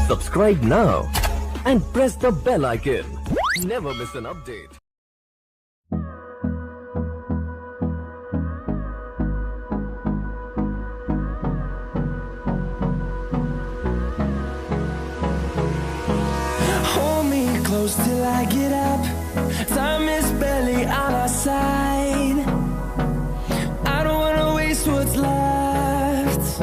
Subscribe now and press the bell icon. Never miss an update. Hold me close till I get up. Time is barely on our side. I don't wanna waste what's left.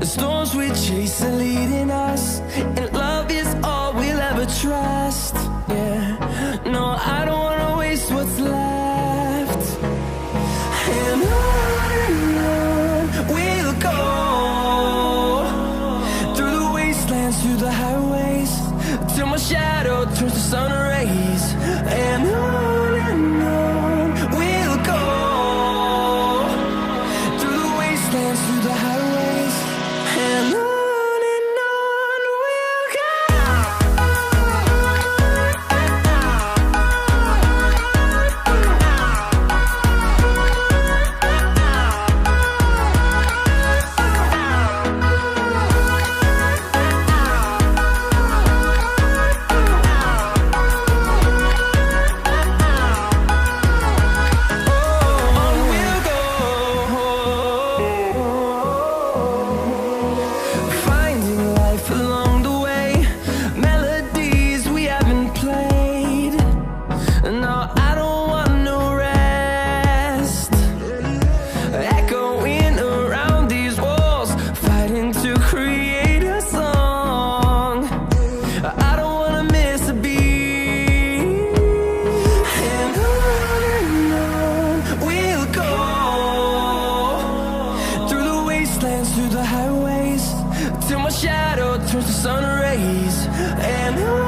The storms we chase are leading us, and love is all we'll ever trust. Yeah, no, I don't wanna waste what's left. And on we'll go, through the wastelands, through the highways, till my shadow turns to sun rays. And on we'll go, through the wastelands, through the highways, and on we'll go. Finding life along the way, melodies we haven't played. No, I don't want no rest. Echoing around these walls, fighting to create a song. I don't wanna miss a beat. And on we'll go, through the wastelands, through the highways, till my shadow turns to sun rays. And on